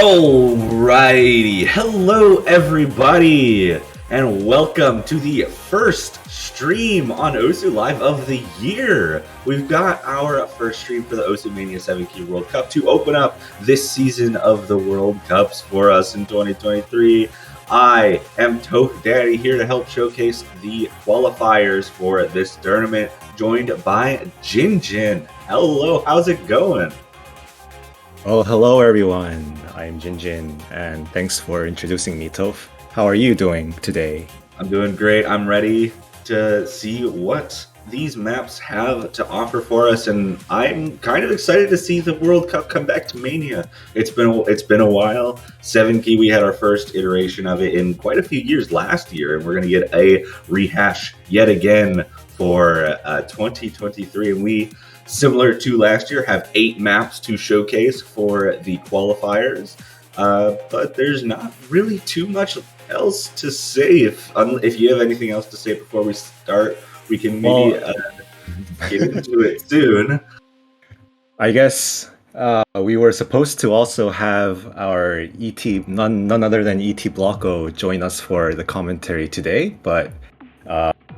Alrighty, hello everybody, and welcome to the first stream on Osu Live of the year. We've got our first stream for the Osu Mania 7 Key World Cup to open up this season of the World Cups for us in 2023. I am Toke Daddy here to help showcase the qualifiers for this tournament, joined by Jin. Hello, how's it going? Oh, hello everyone. I'm Jin, and thanks for introducing me, Toph. How are you doing today? I'm doing great. I'm ready to see what these maps have to offer for us, and I'm kind of excited to see the World Cup come back to Mania. It's been a while. 7 Key, we had our first iteration of it in quite a few years last year, and we're going to get a rehash yet again for 2023, and we, similar to last year, have 8 maps to showcase for the qualifiers, but there's not really too much else to say. If you have anything else to say before we start, we can maybe get into it soon. I guess we were supposed to also have our ET, none other than ET Blocko, join us for the commentary today, but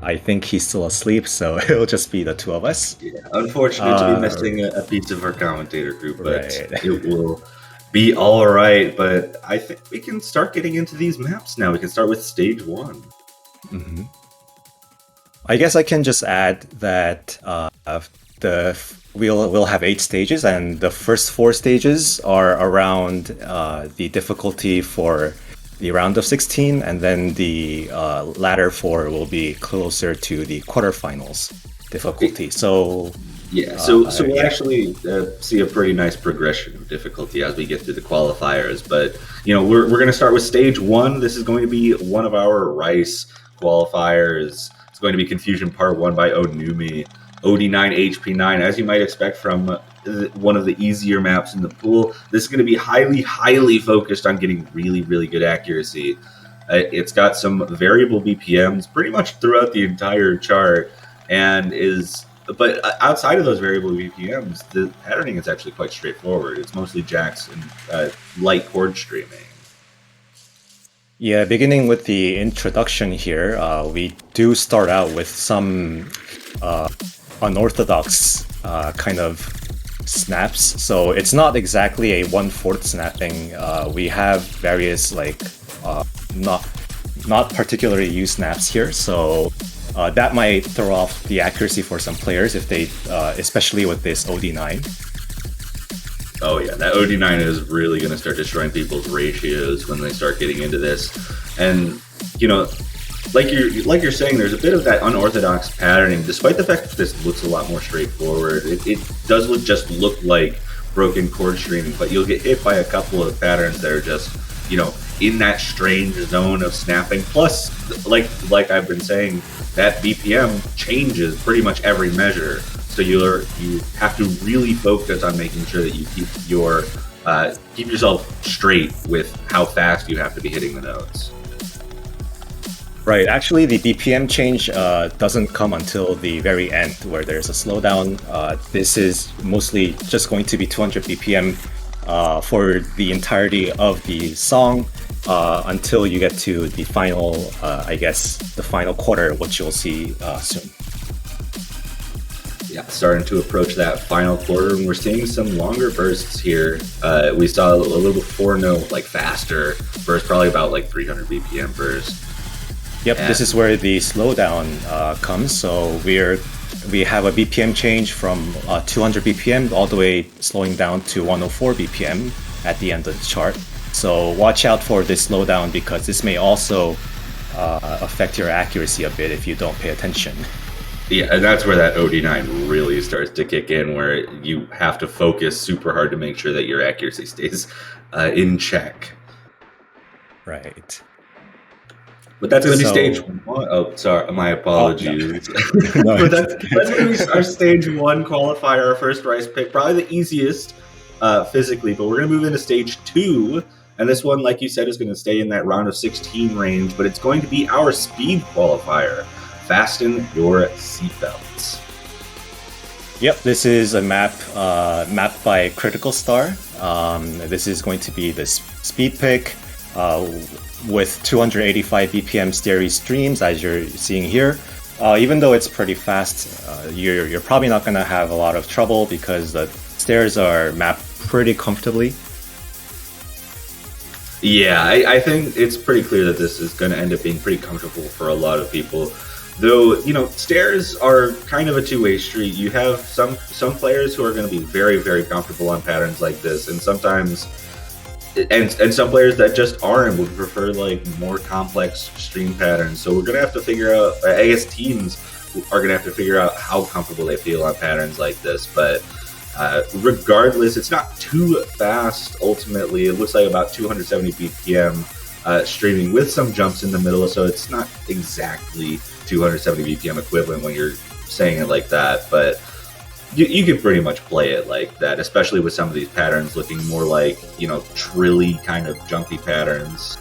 I think he's still asleep, so it'll just be the two of us. Yeah, unfortunate to be missing a piece of our commentator group, but it will be all right. But I think we can start getting into these maps now. We can start with stage 1. Mm-hmm. I guess I can just add that we'll have 8 stages, and the first 4 stages are around the difficulty for the round of 16, and then the latter 4 will be closer to the quarterfinals difficulty. So yeah, so we'll actually see a pretty nice progression of difficulty as we get through the qualifiers. But we're going to start with stage 1. This is going to be one of our Rice qualifiers. It's going to be Confusion Part 1 by Onumi. OD9 HP9, as you might expect from one of the easier maps in the pool. This is going to be highly focused on getting really good accuracy. It's got some variable BPMs pretty much throughout the entire chart, but outside of those variable BPMs, the patterning is actually quite straightforward. It's mostly jacks and light chord streaming. Yeah, beginning with the introduction here, we do start out with some unorthodox kind of snaps. So it's not exactly a 1/4 snapping. We have various not particularly used snaps here, so that might throw off the accuracy for some players if they, especially with this OD9. Oh yeah, that OD9 is really going to start destroying people's ratios when they start getting into this. And like you're saying, there's a bit of that unorthodox patterning, despite the fact that this looks a lot more straightforward. It does just look like broken chord streaming, but you'll get hit by a couple of patterns that are just in that strange zone of snapping. Plus, like I've been saying, that BPM changes pretty much every measure. So you have to really focus on making sure that you keep yourself straight with how fast you have to be hitting the notes. Right, actually the BPM change doesn't come until the very end, where there's a slowdown. This is mostly just going to be 200 BPM for the entirety of the song until you get to the final, the final quarter, which you'll see soon. Yeah, starting to approach that final quarter, and we're seeing some longer bursts here. We saw a little 4-note, faster burst, probably about 300 BPM burst. Yep, this is where the slowdown comes. So we have a BPM change from 200 BPM all the way slowing down to 104 BPM at the end of the chart. So watch out for this slowdown, because this may also affect your accuracy a bit if you don't pay attention. Yeah, and that's where that OD9 really starts to kick in, where you have to focus super hard to make sure that your accuracy stays in check. Right. But that's going to be stage 1. Oh, sorry, my apologies. Oh, no. But that's going to be our stage 1 qualifier, our first Rice pick, probably the easiest physically. But we're going to move into stage 2, and this one, like you said, is going to stay in that round of 16 range. But it's going to be our speed qualifier. Fasten your seatbelts. Yep, this is a map mapped by Critical Star. This is going to be this speed pick with 285 BPM stair streams, as you're seeing here. Even though it's pretty fast, you're probably not going to have a lot of trouble because the stairs are mapped pretty comfortably. Yeah, I think it's pretty clear that this is going to end up being pretty comfortable for a lot of people. Though, stairs are kind of a two-way street. You have some players who are going to be very, very comfortable on patterns like this, and sometimes, and some players that just aren't would prefer like more complex stream patterns. So we're going to have to figure out. I guess teams are going to have to figure out how comfortable they feel on patterns like this. But regardless, it's not too fast. Ultimately, it looks like about 270 BPM streaming with some jumps in the middle, so it's not exactly 270 BPM equivalent when you're saying it like that, but you can pretty much play it like that, especially with some of these patterns looking more like, trilly kind of jumpy patterns.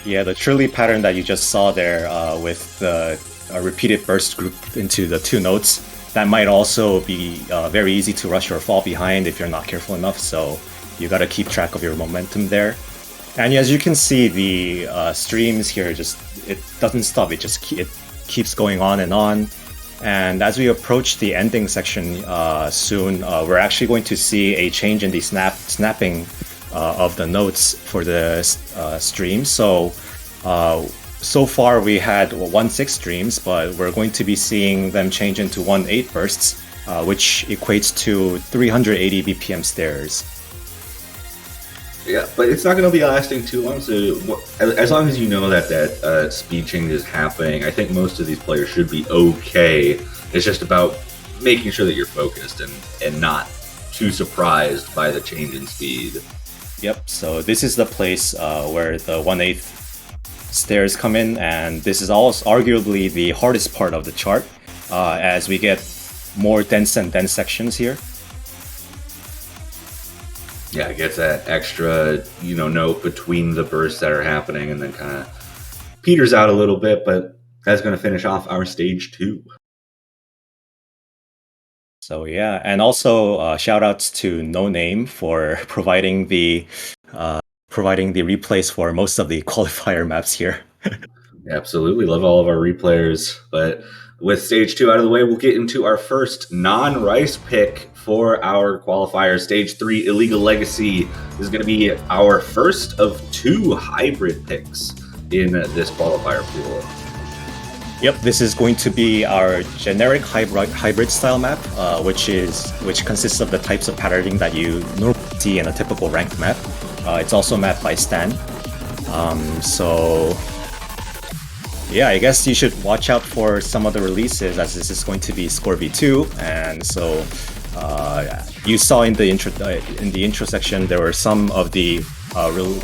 Yeah, the trilly pattern that you just saw there with the repeated burst group into the two notes, that might also be very easy to rush or fall behind if you're not careful enough, so you got to keep track of your momentum there. And as you can see, the streams here it doesn't stop. It keeps going on. And as we approach the ending section soon, we're actually going to see a change in the snapping of the notes for the stream. So far we had 1/6 streams, but we're going to be seeing them change into 1/8 bursts, which equates to 380 BPM stairs. Yeah, but it's not going to be lasting too long. So as long as you know that speed change is happening, I think most of these players should be okay. It's just about making sure that you're focused and not too surprised by the change in speed. Yep. So this is the place where the 1/8 stairs come in, and this is also arguably the hardest part of the chart, as we get more dense and dense sections here. Yeah, it gets that extra, note between the bursts that are happening, and then kind of peters out a little bit, but that's going to finish off our stage 2. So yeah, and also shout outs to No Name for providing the replays for most of the qualifier maps here. Absolutely, love all of our replayers. But with stage 2 out of the way, we'll get into our first non-Rice pick for our qualifier. Stage 3, Illegal Legacy, is going to be our first of 2 hybrid picks in this qualifier pool. Yep, this is going to be our generic hybrid style map, which consists of the types of patterning that you normally see in a typical ranked map. It's also mapped by Stan. So yeah, I guess you should watch out for some of the releases, as this is going to be Score V2, and so you saw in the intro section there were some of the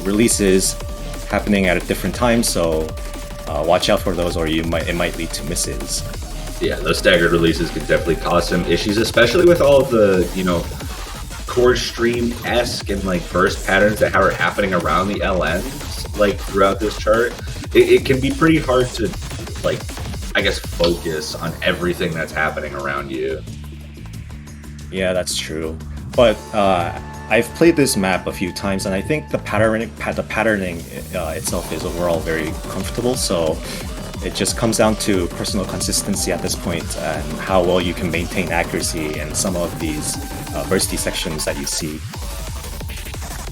releases happening at a different time, so watch out for those, or it might lead to misses. Yeah, those staggered releases could definitely cause some issues, especially with all of the core stream-esque and like burst patterns that are happening around the LNs like throughout this chart. It can be pretty hard to focus on everything that's happening around you. Yeah, that's true. But I've played this map a few times, and I think the patterning itself is overall very comfortable. So it just comes down to personal consistency at this point and how well you can maintain accuracy in some of these bursty sections that you see.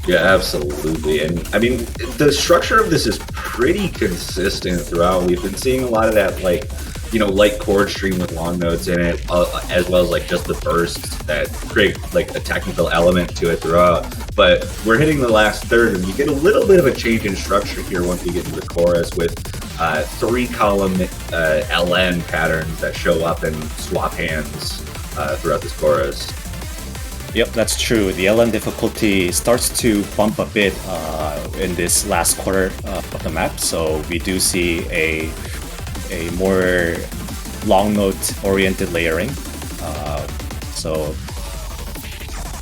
Yeah, absolutely. And I mean, the structure of this is pretty consistent throughout. We've been seeing a lot of that, light chord stream with long notes in it, as well as just the bursts that create a technical element to it throughout. But we're hitting the last third, and you get a little bit of a change in structure here once we get into the chorus with 3-column LN patterns that show up and swap hands throughout this chorus. Yep, that's true. The LN difficulty starts to bump a bit in this last quarter of the map, so we do see a more long note oriented layering.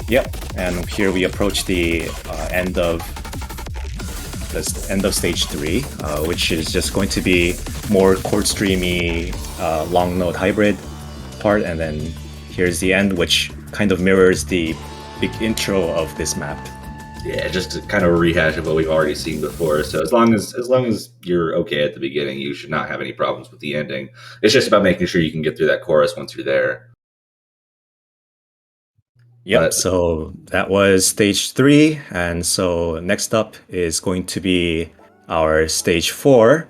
Yep, and here we approach the end of stage 3, which is just going to be more chord streamy long note hybrid part, and then here's the end, which kind of mirrors the big intro of this map. Yeah, just to kind of a rehash of what we've already seen before. So as long as you're okay at the beginning, you should not have any problems with the ending. It's just about making sure you can get through that chorus once you're there. Yep, But so that was stage 3, and so next up is going to be our stage 4,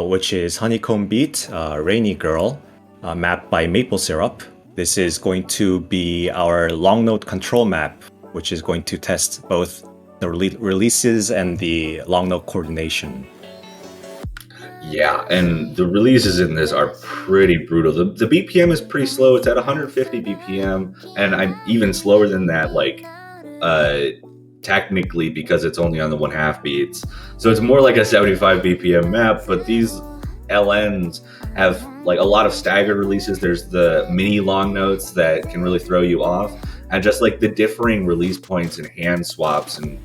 which is Honeycomb Beat, Rainy Girl, mapped by Maple Syrup. This is going to be our long note control map, which is going to test both the releases and the long note coordination. yeah, and the releases in this are pretty brutal. The BPM is pretty slow. It's at 150 BPM, and I'm even slower than that, like, technically, because it's only on the 1/2 beats. So it's more like a 75 BPM map, but these LNs have like a lot of staggered releases. There's the mini long notes that can really throw you off, and just like the differing release points and hand swaps and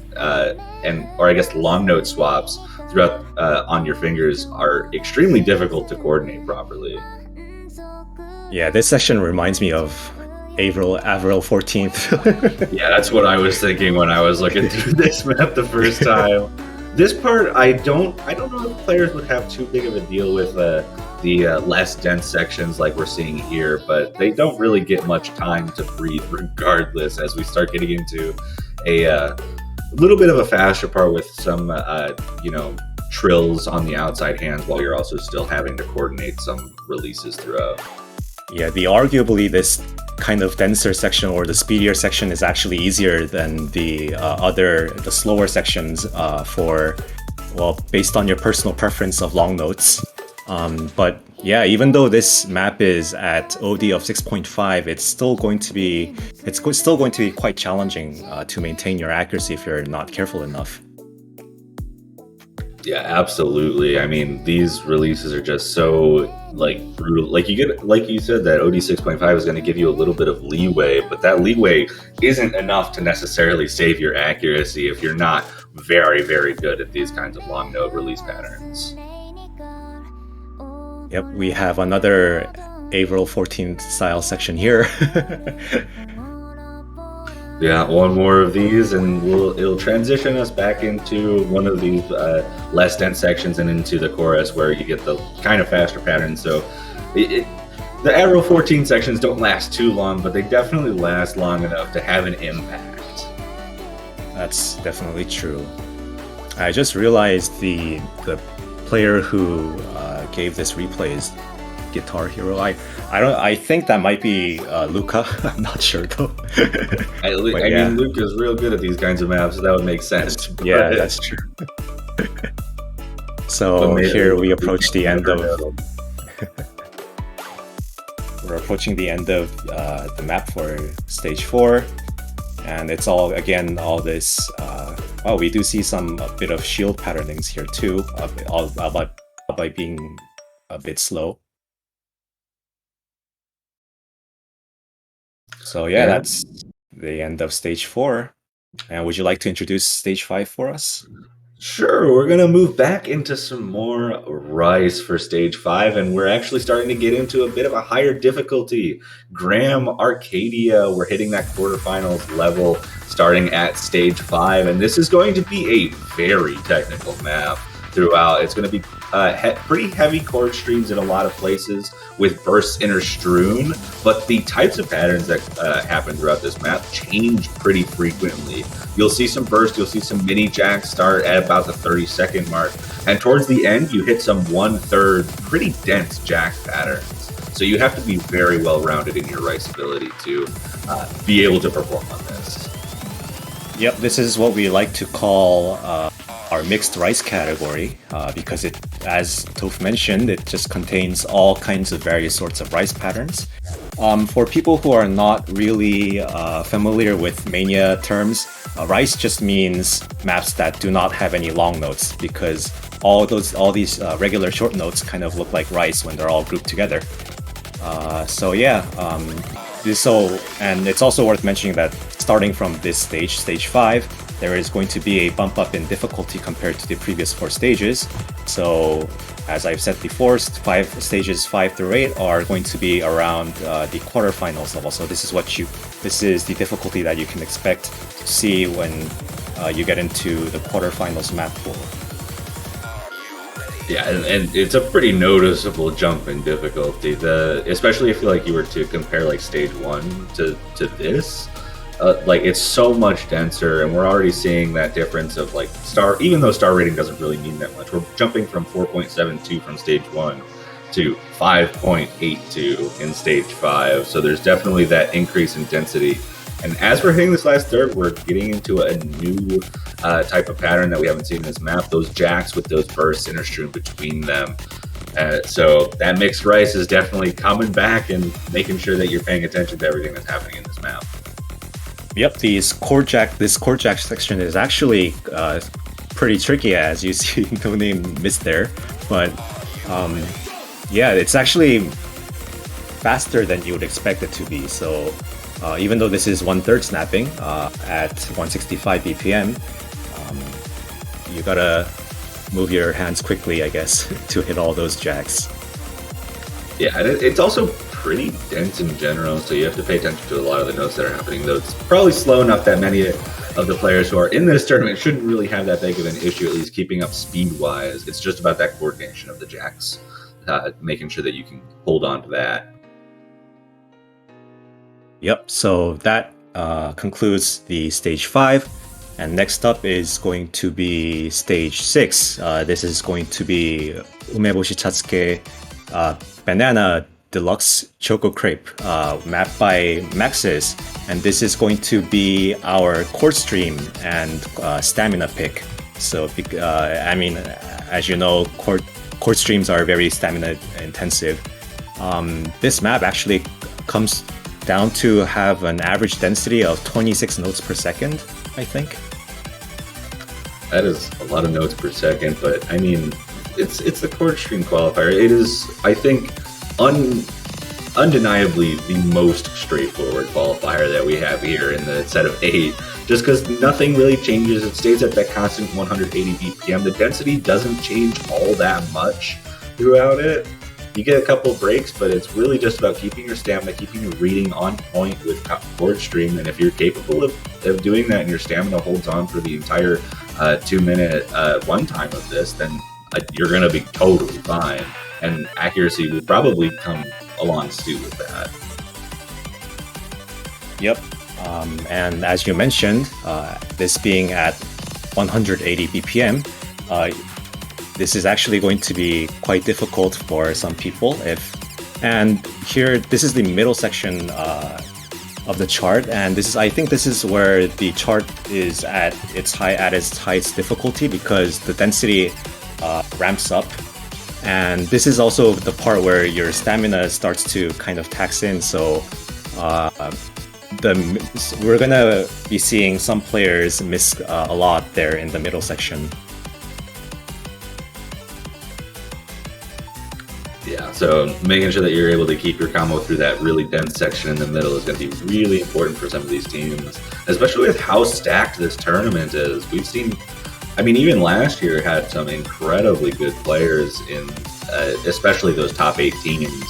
or I guess long note swaps throughout on your fingers are extremely difficult to coordinate properly. Yeah, this section reminds me of Avril 14th. Yeah, that's what I was thinking when I was looking through this map the first time. This part, I don't know if players would have too big of a deal with the less dense sections like we're seeing here, but they don't really get much time to breathe regardless as we start getting into a little bit of a faster part with some, trills on the outside hands while you're also still having to coordinate some releases throughout. Yeah, arguably this kind of denser section or the speedier section is actually easier than the slower sections based on your personal preference of long notes. But yeah, even though this map is at OD of 6.5, it's still going to be quite challenging to maintain your accuracy if you're not careful enough. Yeah, absolutely. I mean, these releases are just so like brutal. Like you said, that OD 6.5 is going to give you a little bit of leeway, but that leeway isn't enough to necessarily save your accuracy if you're not very, very good at these kinds of long note release patterns. Yep, we have another Avril 14th style section here. Yeah, one more of these, and it'll transition us back into one of these less dense sections and into the chorus where you get the kind of faster pattern. So the Avril 14 sections don't last too long, but they definitely last long enough to have an impact. That's definitely true. I just realized the player who gave this replays Guitar Hero. I think that might be Luca. I'm not sure though. I mean, Luca's real good at these kinds of maps, so that would make sense. Yeah, that's true. So here we approach the end of. We're approaching the end of the map for stage 4, and it's all this. We do see a bit of shield patternings here too, by being a bit slow. So yeah, that's the end of stage 4. And would you like to introduce stage 5 for us? Sure, we're gonna move back into some more Rice for stage 5, and we're actually starting to get into a bit of a higher difficulty. Graham Arcadia, we're hitting that quarterfinals level starting at stage 5, and this is going to be a very technical map throughout. It's going to be pretty heavy chord streams in a lot of places with bursts interstrewn, but the types of patterns that happen throughout this map change pretty frequently. You'll see some bursts, you'll see some mini jacks start at about the 30-second mark, and towards the end you hit some 1/3 pretty dense jack patterns. So you have to be very well-rounded in your Rice ability to be able to perform on this. Yep, this is what we like to call our mixed Rice category, because it, as Toph mentioned, it just contains all kinds of various sorts of Rice patterns. For people who are not really familiar with mania terms, Rice just means maps that do not have any long notes, because all these regular short notes kind of look like Rice when they're all grouped together. And it's also worth mentioning that starting from this stage 5, there is going to be a bump up in difficulty compared to the previous 4 stages. So as I've said before, stages 5 through 8 are going to be around the quarterfinals level. So this is the difficulty that you can expect to see when you get into the quarterfinals map pool. Yeah, and it's a pretty noticeable jump in difficulty. Especially if you were to compare like stage 1 to this. Like it's so much denser, and we're already seeing that difference of like star. Even though star rating doesn't really mean that much, we're jumping from 4.72 from stage 1 to 5.82 in stage 5. So there's definitely that increase in density. And as we're hitting this last third, we're getting into a new type of pattern that we haven't seen in this map. Those jacks with those bursts interstrewn between them. So that mixed rice is definitely coming back and making sure that you're paying attention to everything that's happening in this map. Yep, this chord jack section is actually pretty tricky, as you see. No name missed there, but yeah, it's actually faster than you would expect it to be. So even though this is 1/3 snapping at 165 BPM, you gotta move your hands quickly, I guess, to hit all those jacks. Yeah, and it's also pretty dense in general, so you have to pay attention to a lot of the notes that are happening, though it's probably slow enough that many of the players who are in this tournament shouldn't really have that big of an issue, at least keeping up speed-wise. It's just about that coordination of the jacks, making sure that you can hold on to that. Yep, so that concludes the stage 5, and next up is going to be stage 6. This is going to be Umeboshi Chatsuke Banana Deluxe Choco Crepe, mapped by Maxis, and this is going to be our chord stream and stamina pick. So, I mean, as you know, chord streams are very stamina intensive. This map actually comes down to have an average density of 26 notes per second, I think. That is a lot of notes per second, but I mean, it's the chord stream qualifier. It is, I think, undeniably the most straightforward qualifier that we have here in the set of 8, just because nothing really changes. It stays at that constant 180 BPM. The density doesn't change all that much throughout it. You get a couple breaks, but it's really just about keeping your stamina, keeping your reading on point with chord stream, and if you're capable of doing that and your stamina holds on for the entire 2-minute runtime of this, then you're going to be totally fine, and accuracy will probably come along suit with that. Yep, and as you mentioned, this being at 180 BPM, this is actually going to be quite difficult for some people. And here, this is the middle section of the chart, and I think this is where the chart is at its highest difficulty, because the density ramps up, and this is also the part where your stamina starts to kind of tax in. So we're gonna be seeing some players miss a lot there in the middle section. Yeah, so making sure that you're able to keep your combo through that really dense section in the middle is going to be really important for some of these teams, especially with how stacked this tournament is. We've seen, I mean, even last year had some incredibly good players in, especially those top 8 teams.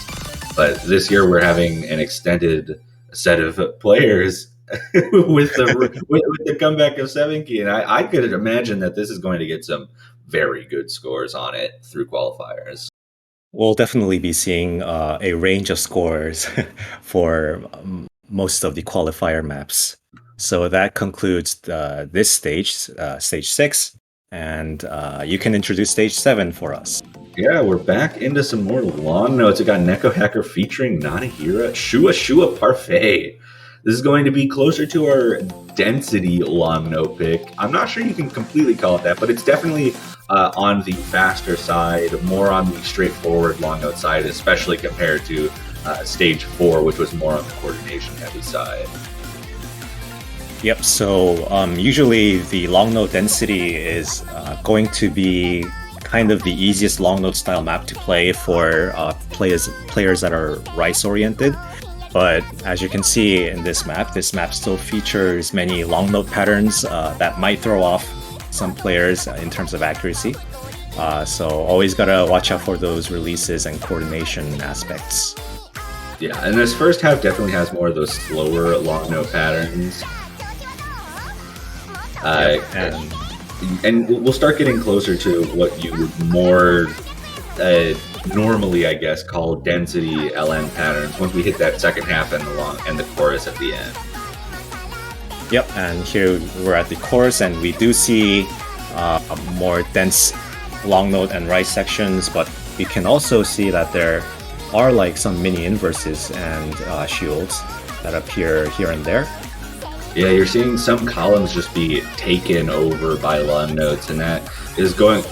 But this year we're having an extended set of players with the comeback of 7-key, and I could imagine that this is going to get some very good scores on it through qualifiers. We'll definitely be seeing a range of scores for most of the qualifier maps. So that concludes this stage, stage 6, and you can introduce stage 7 for us. Yeah, we're back into some more long notes. We got Neko Hacker featuring Nanahira, Shua Shua Parfait. This is going to be closer to our density long note pick. I'm not sure you can completely call it that, but it's definitely on the faster side, more on the straightforward long note side, especially compared to stage 4, which was more on the coordination heavy side. Yep, so usually the long note density is going to be kind of the easiest long note style map to play for players that are rice oriented. But as you can see in this map still features many long note patterns that might throw off some players in terms of accuracy. So always gotta watch out for those releases and coordination aspects. Yeah, and this first half definitely has more of those slower long note patterns. And we'll start getting closer to what you would more normally, I guess, call density LN patterns once we hit that second half and the chorus at the end. Yep, and here we're at the chorus, and we do see more dense long note and right sections, but we can also see that there are like some mini inverses and shields that appear here and there. Yeah, you're seeing some columns just be taken over by long notes, and that is going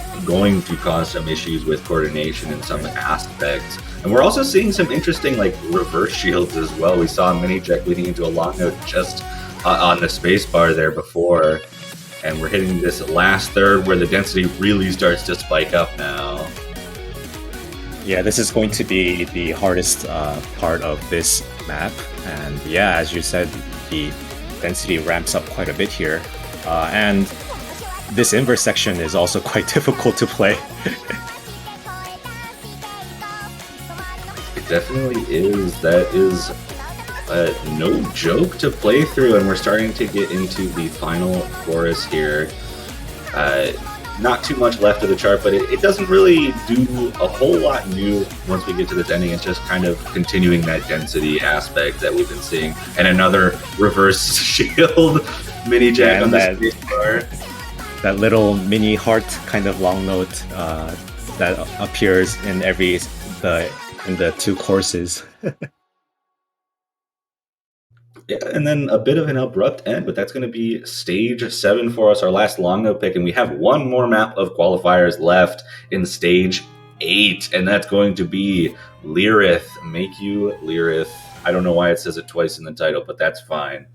to cause some issues with coordination in some aspects. And we're also seeing some interesting like reverse shields as well. We saw a mini check leading into a long note just on the spacebar there before, and we're hitting this last third where the density really starts to spike up now. Yeah, this is going to be the hardest part of this map, and yeah, as you said, the density ramps up quite a bit here, and this inverse section is also quite difficult to play. It definitely is. That is no joke to play through, and we're starting to get into the final chorus here. Not too much left of the chart, but it doesn't really do a whole lot new once we get to this ending. It's just kind of continuing that density aspect that we've been seeing. And another reverse shield mini jack on the space bar. That little mini heart kind of long note that appears in the two courses. Yeah, and then a bit of an abrupt end, but that's going to be stage 7 for us, our last long note pick, and we have one more map of qualifiers left in stage 8, and that's going to be Lyrith. Make you Lyrith. I don't know why it says it twice in the title, but that's fine.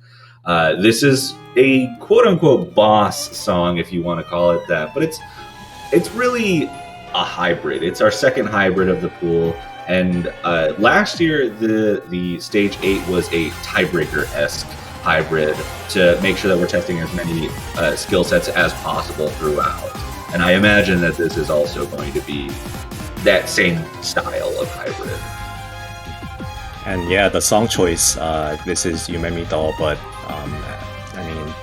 This is a quote-unquote boss song, if you want to call it that, but it's really a hybrid. It's our second hybrid of the pool. And last year, the stage 8 was a tiebreaker-esque hybrid to make sure that we're testing as many skill sets as possible throughout. And I imagine that this is also going to be that same style of hybrid. And yeah, the song choice, this is Yumemi Doll, but I mean,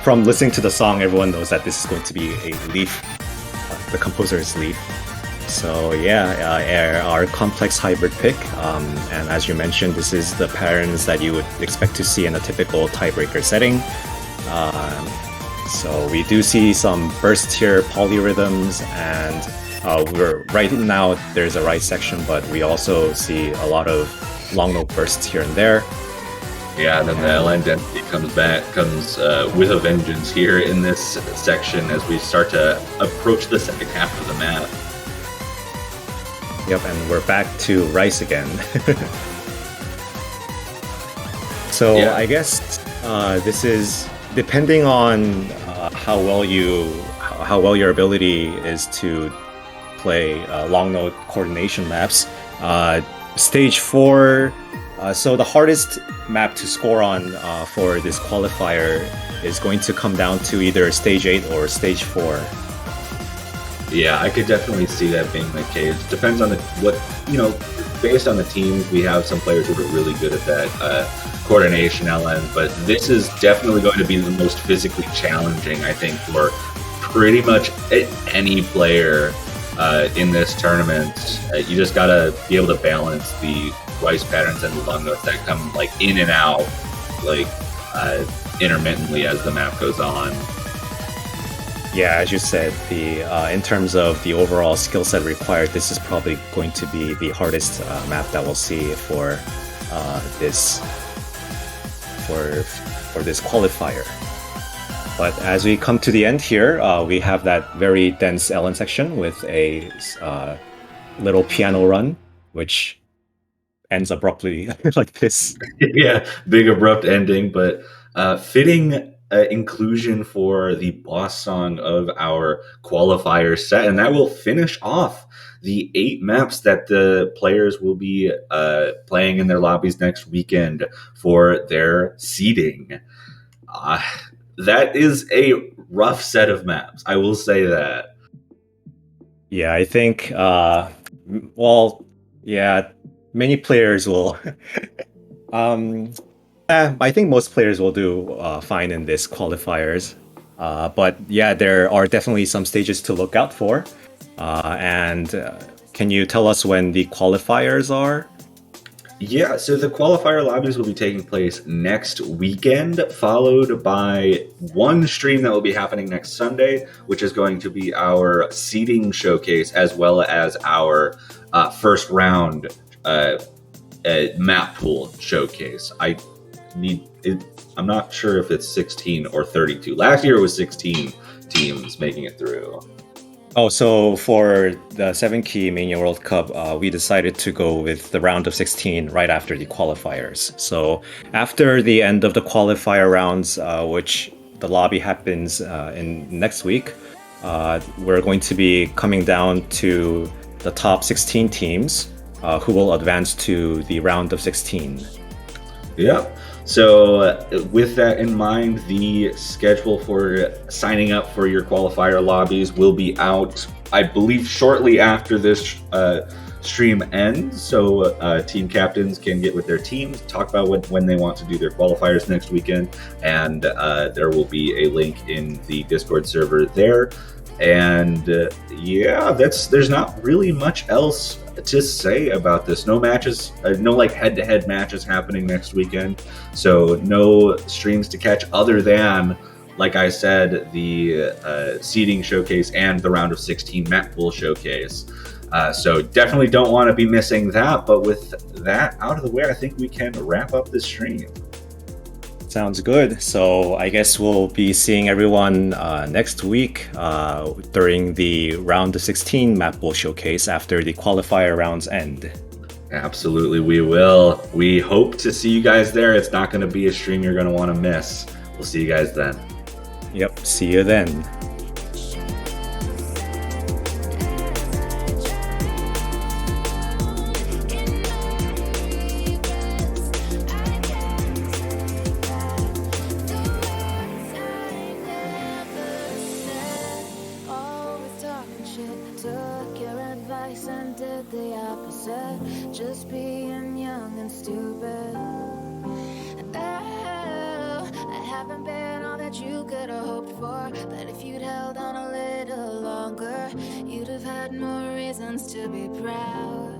from listening to the song, everyone knows that this is going to be a Leaf. The composer is Leaf. So yeah, our complex hybrid pick, and as you mentioned, this is the patterns that you would expect to see in a typical tiebreaker setting. So we do see some burst here polyrhythms, and we're right now there's a right section, but we also see a lot of long note bursts here and there. Yeah, and then the LN density comes with a vengeance here in this section as we start to approach the second half of the map. Yep, and we're back to rice again. So yeah. I guess this is depending on how well your ability is to play long note coordination maps. Stage 4. So the hardest map to score on for this qualifier is going to come down to either stage 8 or stage 4. Yeah, I could definitely see that being the case. Depends on based on the teams, we have some players who are really good at that coordination LN, but this is definitely going to be the most physically challenging, I think, for pretty much any player in this tournament. You just gotta be able to balance the rice patterns and the long notes that come like in and out, like intermittently as the map goes on. Yeah, as you said, in terms of the overall skill set required, this is probably going to be the hardest map that we'll see for this qualifier. But as we come to the end here, we have that very dense LN section with a little piano run, which ends abruptly like this. Yeah, big abrupt ending, but fitting inclusion for the boss song of our qualifier set, and that will finish off the 8 maps that the players will be playing in their lobbies next weekend for their seeding. That is a rough set of maps, I will say that. Yeah, I think, well, yeah, many players will. um, I think most players will do fine in this qualifiers. But yeah, there are definitely some stages to look out for. And can you tell us when the qualifiers are? Yeah, so the qualifier lobbies will be taking place next weekend, followed by one stream that will be happening next Sunday, which is going to be our seeding showcase as well as our first round map pool showcase. Need it. I'm not sure if it's 16 or 32. Last year it was 16 teams making it through. Oh, so for the 7 key Mania World Cup, we decided to go with the round of 16 right after the qualifiers. So after the end of the qualifier rounds, which the lobby happens in next week, we're going to be coming down to the top 16 teams who will advance to the round of 16. Yep. So, with that in mind, the schedule for signing up for your qualifier lobbies will be out, I believe, shortly after this stream ends. So, team captains can get with their teams, talk about when they want to do their qualifiers next weekend, and there will be a link in the Discord server there. And yeah, there's not really much else to say about this. No matches, no like head-to-head matches happening next weekend. So no streams to catch other than, like I said, the seeding showcase and the round of 16 map pool showcase. So definitely don't want to be missing that. But with that out of the way, I think we can wrap up this stream. Sounds good. So I guess we'll be seeing everyone next week during the round of 16 map pool showcase after the qualifier rounds end. Absolutely, we will. We hope to see you guys there. It's not going to be a stream you're going to want to miss. We'll see you guys then. Yep, see you then. Took your advice and did the opposite, just being young and stupid. Oh, I haven't been all that you could have hoped for, but if you'd held on a little longer, you'd have had more reasons to be proud.